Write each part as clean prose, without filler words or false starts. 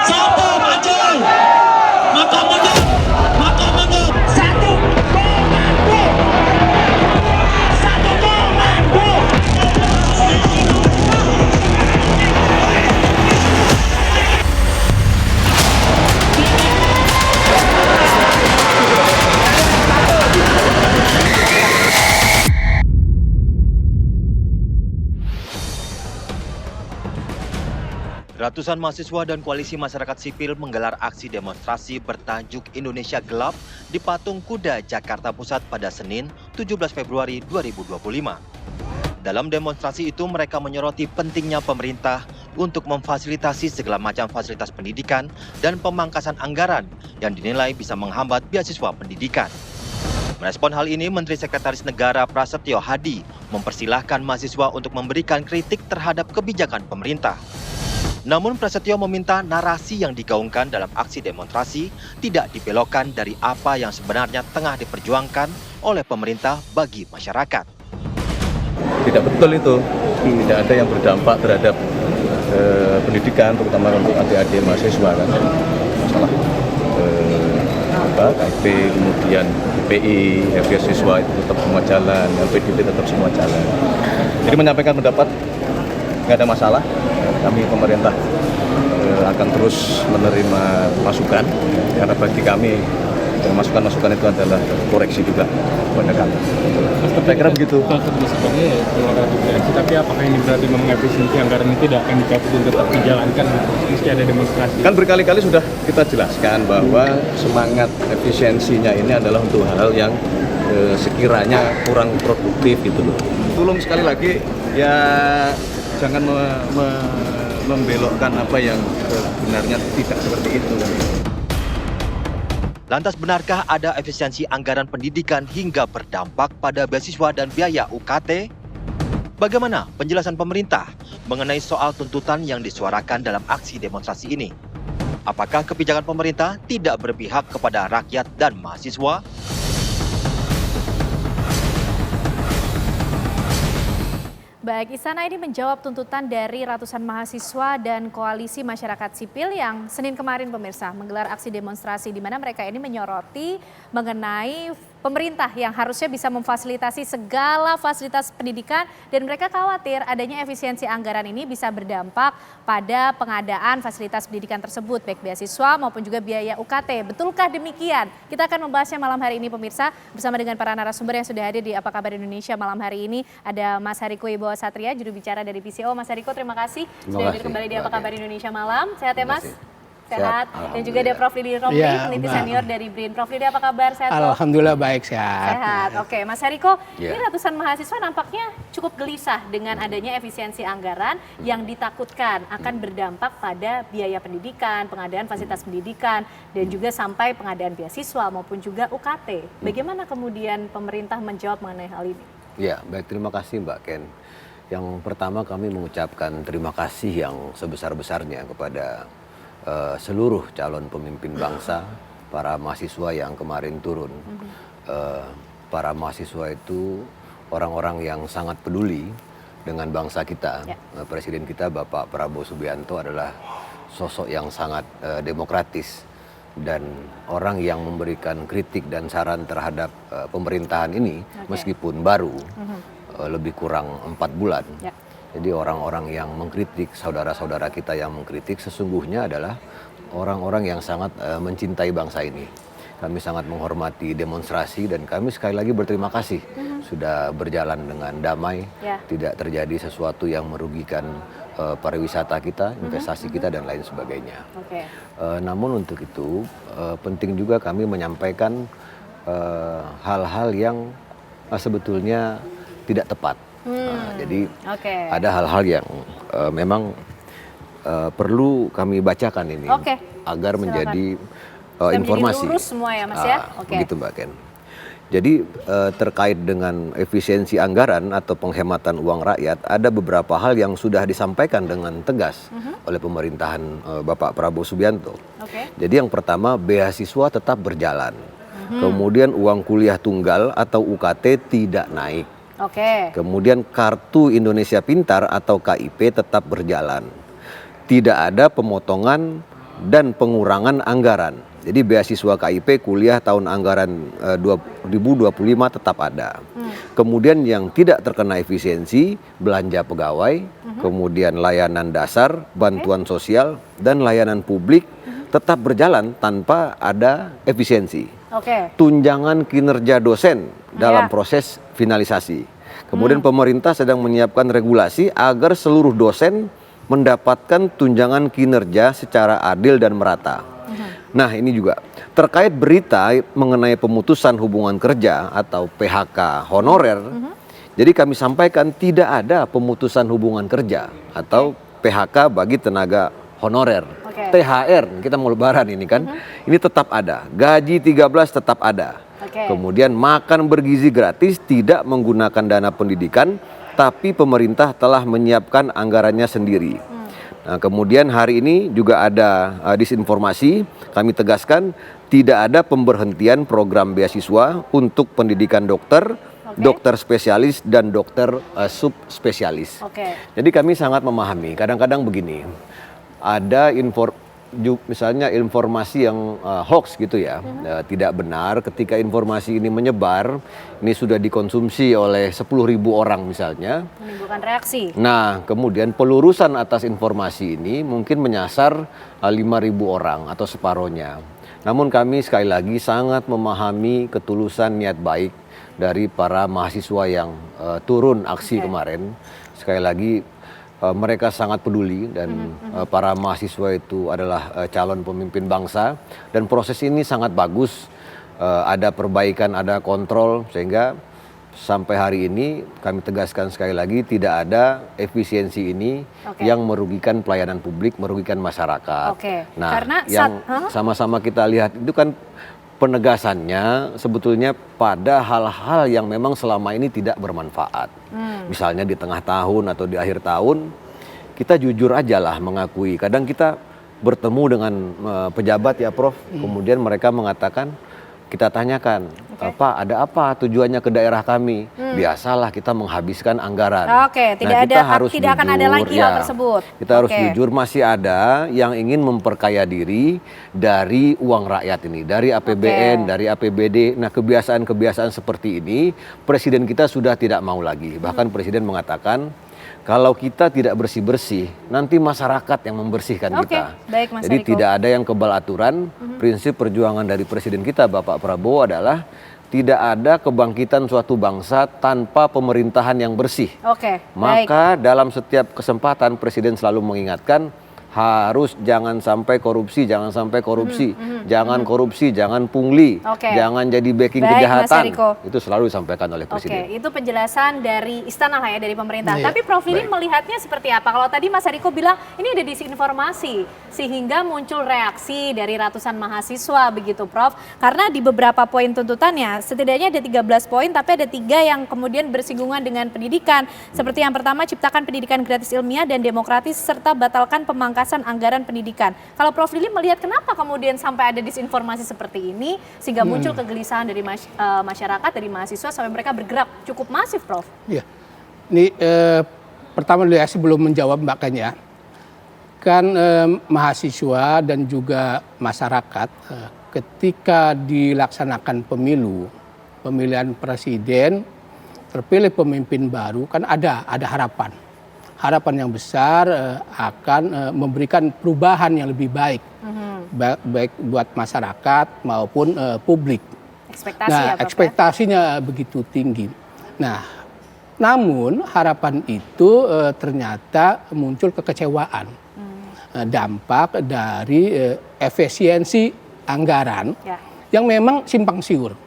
Siapa maju? Maka mundur. Maka mundur. Satu komando. Satu komando. Ratusan mahasiswa dan koalisi masyarakat sipil menggelar aksi demonstrasi bertajuk Indonesia Gelap di Patung Kuda, Jakarta Pusat pada Senin, 17 Februari 2025. Dalam demonstrasi itu mereka menyoroti pentingnya pemerintah untuk memfasilitasi segala macam fasilitas pendidikan dan pemangkasan anggaran yang dinilai bisa menghambat beasiswa pendidikan. Merespon hal ini, Menteri Sekretaris Negara Prasetyo Hadi mempersilahkan mahasiswa untuk memberikan kritik terhadap kebijakan pemerintah. Namun Prasetyo meminta narasi yang digaungkan dalam aksi demonstrasi tidak dibelokkan dari apa yang sebenarnya tengah diperjuangkan oleh pemerintah bagi masyarakat. Tidak betul itu, tidak ada yang berdampak terhadap pendidikan, terutama untuk adik-adik mahasiswa kan. Masalah KIP, kemudian IPI, beasiswa itu tetap semua jalan, LPDP tetap semua jalan. Jadi menyampaikan pendapat nggak ada masalah. Kami pemerintah akan terus menerima masukan, karena bagi kami masukan-masukan itu adalah koreksi juga kepada kami. Saya kira begitu. Tapi apakah ini berarti memang efisiensi anggaran itu tidak akan dicabut untuk tetap dijalankan meski ada demonstrasi? Kan berkali-kali sudah kita jelaskan bahwa semangat efisiensinya ini adalah untuk hal-hal yang sekiranya kurang produktif gitu loh. Tolong sekali lagi ya jangan membelokkan apa yang sebenarnya tidak seperti itu. Lantas benarkah ada efisiensi anggaran pendidikan hingga berdampak pada beasiswa dan biaya UKT? Bagaimana penjelasan pemerintah mengenai soal tuntutan yang disuarakan dalam aksi demonstrasi ini? Apakah kebijakan pemerintah tidak berpihak kepada rakyat dan mahasiswa? Baik, Istana ini menjawab tuntutan dari ratusan mahasiswa dan koalisi masyarakat sipil yang Senin kemarin pemirsa menggelar aksi demonstrasi di mana mereka ini menyoroti mengenai pemerintah yang harusnya bisa memfasilitasi segala fasilitas pendidikan dan mereka khawatir adanya efisiensi anggaran ini bisa berdampak pada pengadaan fasilitas pendidikan tersebut baik beasiswa maupun juga biaya UKT. Betulkah demikian? Kita akan membahasnya malam hari ini pemirsa bersama dengan para narasumber yang sudah hadir di Apa Kabar Indonesia malam hari ini. Ada Mas Hariko Wibowo Satria, juru bicara dari PCO. Mas Hariko, terima kasih sudah hadir kembali di Apa Kabar Indonesia malam. Sehat ya Mas? Sehat. Dan juga ada Prof. Didi Romli, peneliti senior dari BRIN. Prof. Didi, apa kabar? Sehat? Alhamdulillah baik, sehat. Sehat. Oke, Mas Hariko, ini ratusan mahasiswa nampaknya cukup gelisah dengan adanya efisiensi anggaran yang ditakutkan akan berdampak pada biaya pendidikan, pengadaan fasilitas pendidikan, dan juga sampai pengadaan beasiswa maupun juga UKT. Bagaimana kemudian pemerintah menjawab mengenai hal ini? Ya, baik, terima kasih Mbak Ken. Yang pertama kami mengucapkan terima kasih yang sebesar-besarnya kepada seluruh calon pemimpin bangsa, para mahasiswa yang kemarin turun. Para mahasiswa itu orang-orang yang sangat peduli dengan bangsa kita. Presiden kita Bapak Prabowo Subianto adalah sosok yang sangat demokratis dan orang yang memberikan kritik dan saran terhadap pemerintahan ini meskipun baru lebih kurang 4 bulan. Jadi orang-orang yang mengkritik, saudara-saudara kita yang mengkritik sesungguhnya adalah orang-orang yang sangat mencintai bangsa ini. Kami sangat menghormati demonstrasi dan kami sekali lagi berterima kasih sudah berjalan dengan damai, tidak terjadi sesuatu yang merugikan pariwisata kita, investasi kita dan lain sebagainya. Namun untuk itu penting juga kami menyampaikan hal-hal yang sebetulnya tidak tepat. Jadi ada hal-hal yang memang perlu kami bacakan ini agar menjadi informasi. Lurus semua ya Mas ya? Begitu Mbak Ken. Jadi terkait dengan efisiensi anggaran atau penghematan uang rakyat, ada beberapa hal yang sudah disampaikan dengan tegas oleh pemerintahan Bapak Prabowo Subianto. Jadi yang pertama, beasiswa tetap berjalan. Kemudian uang kuliah tunggal atau UKT tidak naik. Kemudian Kartu Indonesia Pintar atau KIP tetap berjalan. Tidak ada pemotongan dan pengurangan anggaran. Jadi beasiswa KIP kuliah tahun anggaran 2025 tetap ada. Kemudian yang tidak terkena efisiensi, belanja pegawai, kemudian layanan dasar, bantuan sosial, dan layanan publik tetap berjalan tanpa ada efisiensi. Tunjangan kinerja dosen dalam proses finalisasi. Kemudian pemerintah sedang menyiapkan regulasi agar seluruh dosen mendapatkan tunjangan kinerja secara adil dan merata. Nah, ini juga terkait berita mengenai pemutusan hubungan kerja atau PHK honorer. Jadi kami sampaikan tidak ada pemutusan hubungan kerja atau PHK bagi tenaga honorer. THR, kita mau lebaran ini kan, ini tetap ada. Gaji 13 tetap ada. Kemudian makan bergizi gratis, tidak menggunakan dana pendidikan, tapi pemerintah telah menyiapkan anggarannya sendiri. Nah, kemudian hari ini juga ada disinformasi, kami tegaskan tidak ada pemberhentian program beasiswa untuk pendidikan dokter, dokter spesialis, dan dokter subspesialis. Jadi kami sangat memahami, kadang-kadang begini, ada misalnya informasi yang hoax gitu ya, tidak benar. Ketika informasi ini menyebar, ini sudah dikonsumsi oleh 10.000 orang misalnya, menimbulkan reaksi. Nah, kemudian pelurusan atas informasi ini mungkin menyasar 5.000 orang atau separohnya. Namun kami sekali lagi sangat memahami ketulusan niat baik dari para mahasiswa yang turun aksi kemarin. Sekali lagi mereka sangat peduli dan para mahasiswa itu adalah calon pemimpin bangsa dan proses ini sangat bagus, ada perbaikan, ada kontrol, sehingga sampai hari ini kami tegaskan sekali lagi tidak ada efisiensi ini yang merugikan pelayanan publik, merugikan masyarakat. Nah, karena yang sama-sama kita lihat itu kan penegasannya sebetulnya pada hal-hal yang memang selama ini tidak bermanfaat. Misalnya di tengah tahun atau di akhir tahun, kita jujur aja lah mengakui. Kadang kita bertemu dengan pejabat ya Prof, kemudian mereka mengatakan, kita tanyakan, Pak ada apa tujuannya ke daerah kami? Biasalah kita menghabiskan anggaran. Tidak akan ada lagi hal tersebut. Kita harus jujur, masih ada yang ingin memperkaya diri dari uang rakyat ini, dari APBN, dari APBD. Nah, kebiasaan-kebiasaan seperti ini Presiden kita sudah tidak mau lagi. Bahkan Presiden mengatakan, kalau kita tidak bersih-bersih, nanti masyarakat yang membersihkan kita. Baik, Mas Jadi Riko. tidak ada yang kebal aturan. Prinsip perjuangan dari Presiden kita, Bapak Prabowo, adalah tidak ada kebangkitan suatu bangsa tanpa pemerintahan yang bersih. Maka dalam setiap kesempatan Presiden selalu mengingatkan, harus jangan sampai korupsi, jangan sampai korupsi, jangan korupsi, jangan pungli, jangan jadi backing kejahatan. Itu selalu disampaikan oleh Presiden. Itu penjelasan dari istana lah ya, dari pemerintah. Tapi Prof Lili melihatnya seperti apa? Kalau tadi Mas Riko bilang ini ada disinformasi sehingga muncul reaksi dari ratusan mahasiswa begitu Prof. Karena di beberapa poin tuntutannya setidaknya ada 13 poin tapi ada 3 yang kemudian bersinggungan dengan pendidikan. Seperti yang pertama, ciptakan pendidikan gratis ilmiah dan demokratis serta batalkan pemangkasan anggaran pendidikan. Kalau Prof Lili melihat kenapa kemudian sampai ada disinformasi seperti ini sehingga muncul kegelisahan dari masyarakat, dari mahasiswa sampai mereka bergerak cukup masif, Prof? Iya, ini pertama belum menjawab Mbak Ken ya. Kan mahasiswa dan juga masyarakat ketika dilaksanakan pemilihan presiden, terpilih pemimpin baru, kan ada harapan. Harapan yang besar akan memberikan perubahan yang lebih baik, baik buat masyarakat maupun publik. Ekspektasinya begitu tinggi. Nah, namun harapan itu ternyata muncul kekecewaan, dampak dari efisiensi anggaran yang memang simpang siur.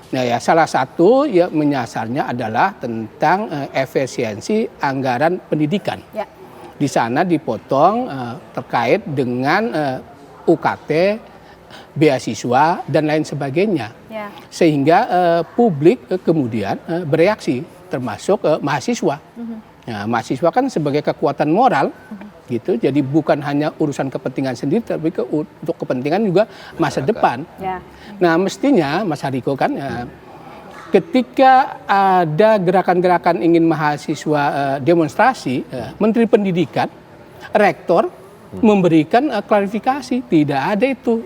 Nah ya, salah satu ya menyasarnya adalah tentang efisiensi anggaran pendidikan. Di sana dipotong terkait dengan UKT, beasiswa dan lain sebagainya. Sehingga publik kemudian bereaksi, termasuk mahasiswa. Nah, mahasiswa kan sebagai kekuatan moral gitu, jadi bukan hanya urusan kepentingan sendiri tapi untuk kepentingan juga masa depan. Nah, mestinya Mas Riko kan ketika ada gerakan-gerakan ingin mahasiswa demonstrasi, Menteri Pendidikan, Rektor memberikan klarifikasi, tidak ada itu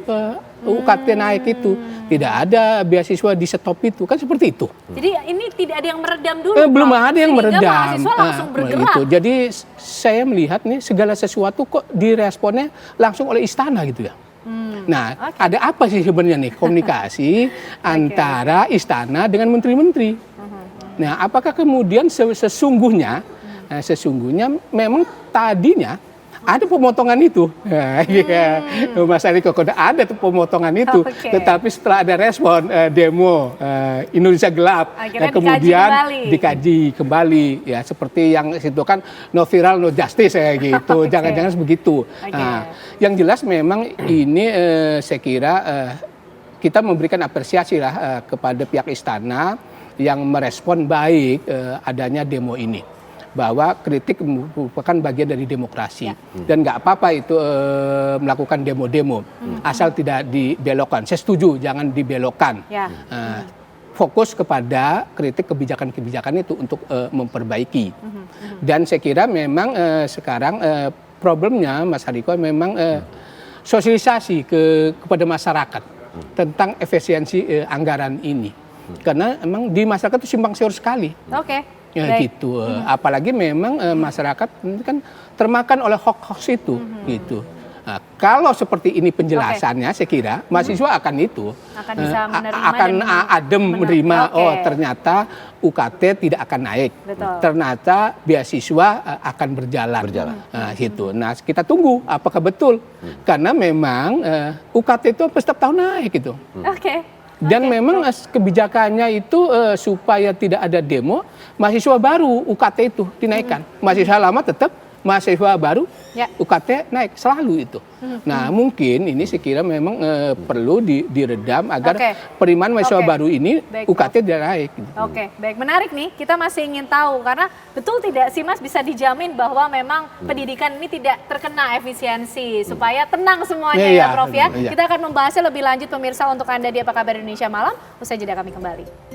UKT naik itu, tidak ada beasiswa di stop itu, kan seperti itu. Jadi ini tidak ada yang meredam dulu. Belum ada yang Sehingga meredam. mahasiswa langsung bergerak. Itu. Jadi saya melihat nih segala sesuatu kok diresponnya langsung oleh istana gitu ya. Nah, ada apa sih sebenarnya nih komunikasi antara istana dengan menteri-menteri? Nah, apakah kemudian sesungguhnya memang tadinya ada pemotongan itu, Mas Ariko, ada tuh pemotongan itu, tetapi setelah ada respon demo Indonesia Gelap, kemudian dikaji kembali, ya seperti yang situ kan no viral no justice ya gitu, jangan-jangan begitu. Nah, yang jelas memang ini saya kira kita memberikan apresiasi lah kepada pihak istana yang merespon baik adanya demo ini. Bahwa kritik merupakan bagian dari demokrasi dan nggak apa-apa itu melakukan demo-demo asal tidak dibelokkan. Saya setuju jangan dibelokkan. Fokus kepada kritik kebijakan-kebijakan itu untuk memperbaiki. Dan saya kira memang sekarang problemnya Mas Hariko memang sosialisasi kepada masyarakat tentang efisiensi anggaran ini. Karena emang di masyarakat itu simpang siur sekali. Ya gitu, apalagi memang masyarakat kan termakan oleh hoax itu, gitu. Nah, kalau seperti ini penjelasannya, saya kira mahasiswa akan bisa adem menerima. Oh ternyata UKT tidak akan naik, ternyata beasiswa akan berjalan. Nah, gitu. Nah kita tunggu apakah betul, karena memang UKT itu setiap tahun naik gitu. Dan memang kebijakannya itu supaya tidak ada demo, mahasiswa baru UKT itu dinaikkan. Mahasiswa lama tetap, mahasiswa baru UKT naik, selalu itu. Nah mungkin ini saya kira memang perlu diredam agar penerimaan mahasiswa baru ini UKT tidak naik. Baik, menarik nih, kita masih ingin tahu karena betul tidak sih Mas bisa dijamin bahwa memang pendidikan ini tidak terkena efisiensi supaya tenang semuanya ya Prof ya. Kita akan membahasnya lebih lanjut pemirsa untuk Anda di Apa Kabar Indonesia Malam, usai jeda kami kembali.